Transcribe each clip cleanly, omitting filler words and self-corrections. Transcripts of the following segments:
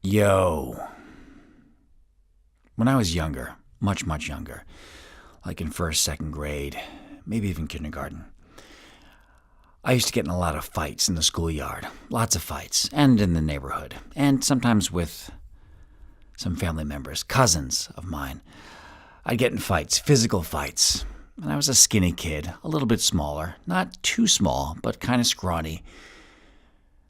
Yo. When I was younger, much younger, like in first, second grade, maybe even kindergarten, I used to get in a lot of fights in the schoolyard. Lots of fights, and in the neighborhood, and sometimes with some family members, cousins of mine. I'd get in fights, physical fights. And I was a skinny kid, a little bit smaller, not too small, but kind of scrawny.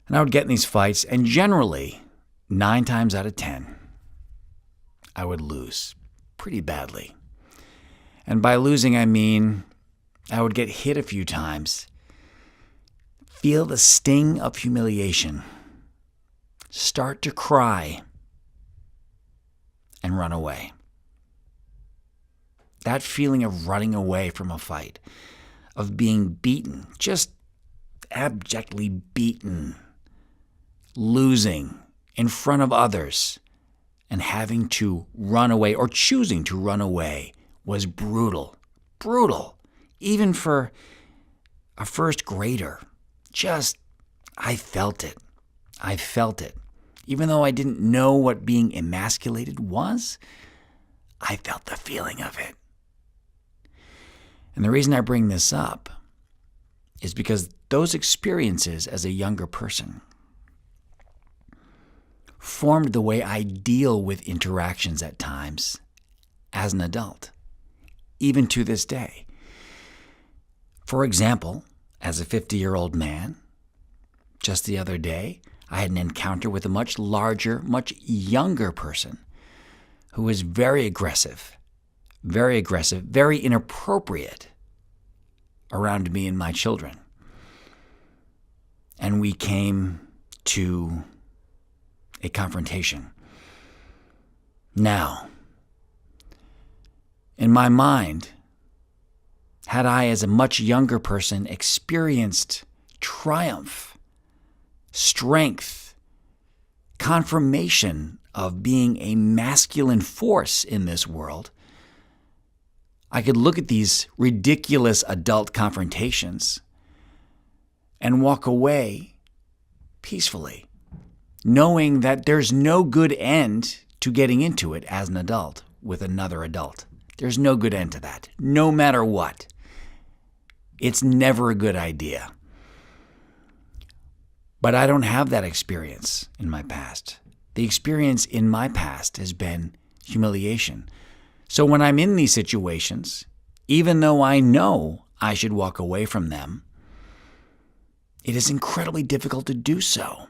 And I would get in these fights, and generally, 9 times out of 10, I would lose pretty badly. And by losing, I mean I would get hit a few times, feel the sting of humiliation, start to cry, and run away. That feeling of running away from a fight, of being beaten, just abjectly beaten, losing in front of others, and having to run away or choosing to run away was brutal. Brutal. Even for a first grader. I felt it. I felt it. Even though I didn't know what being emasculated was, I felt the feeling of it. And the reason I bring this up is because those experiences as a younger person formed the way I deal with interactions at times as an adult, even to this day. For example, as a 50-year-old man, just the other day, I had an encounter with a much larger, much younger person who was very aggressive, very inappropriate around me and my children. And we came to a confrontation. Now, in my mind, had I, as a much younger person, experienced triumph, strength, confirmation of being a masculine force in this world, I could look at these ridiculous adult confrontations and walk away peacefully, knowing that there's no good end to getting into it as an adult with another adult. There's no good end to that, no matter what. It's never a good idea. But I don't have that experience in my past. The experience in my past has been humiliation. So when I'm in these situations, even though I know I should walk away from them, it is incredibly difficult to do so.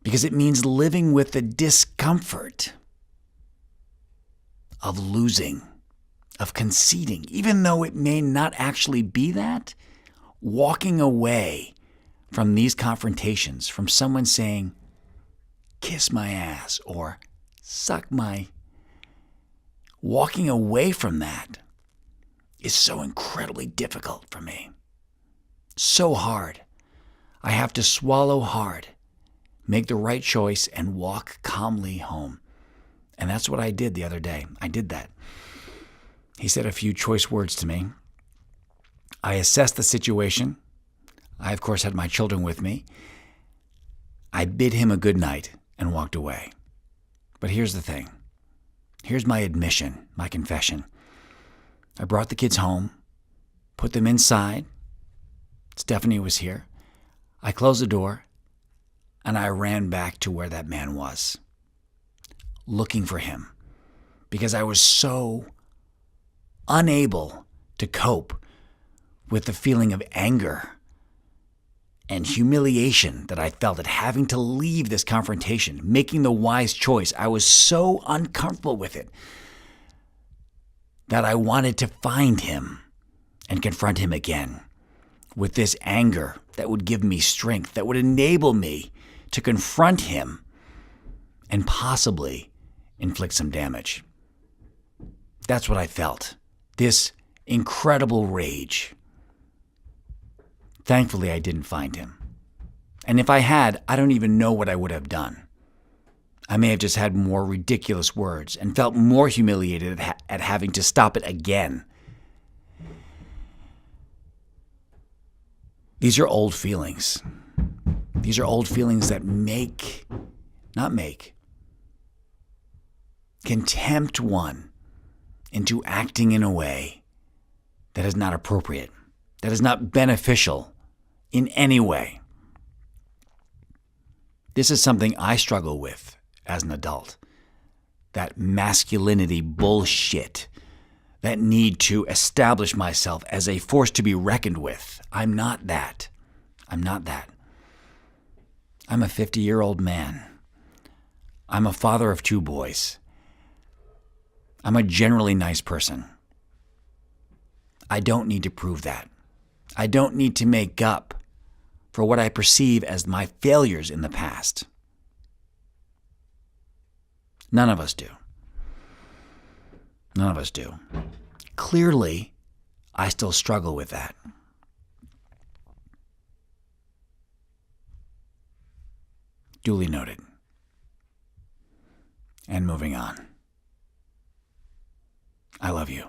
Because it means living with the discomfort of losing, of conceding, even though it may not actually be that, walking away from these confrontations, from someone saying, kiss my ass, or suck my... Walking away from that is so incredibly difficult for me. So hard. I have to swallow hard, make the right choice, and walk calmly home. And that's what I did the other day. I did that. He said a few choice words to me. I assessed the situation. I, of course, had my children with me. I bid him a good night and walked away. But here's the thing. Here's my admission, my confession. I brought the kids home, put them inside. Stephanie was here. I closed the door, and I ran back to where that man was, looking for him, because I was so unable to cope with the feeling of anger and humiliation that I felt at having to leave this confrontation, making the wise choice. I was so uncomfortable with it that I wanted to find him and confront him again with this anger that would give me strength, that would enable me to confront him and possibly inflict some damage. That's what I felt. This incredible rage. Thankfully, I didn't find him. And if I had, I don't even know what I would have done. I may have just had more ridiculous words and felt more humiliated at having to stop it again. These are old feelings. These are old feelings that make not make, can tempt one into acting in a way that is not appropriate, that is not beneficial in any way. This is something I struggle with as an adult. That masculinity bullshit, that need to establish myself as a force to be reckoned with. I'm not that. I'm not that. I'm a 50-year-old man. I'm a father of 2 boys. I'm a generally nice person. I don't need to prove that. I don't need to make up for what I perceive as my failures in the past. None of us do. None of us do. Clearly, I still struggle with that. Duly noted. And moving on. I love you.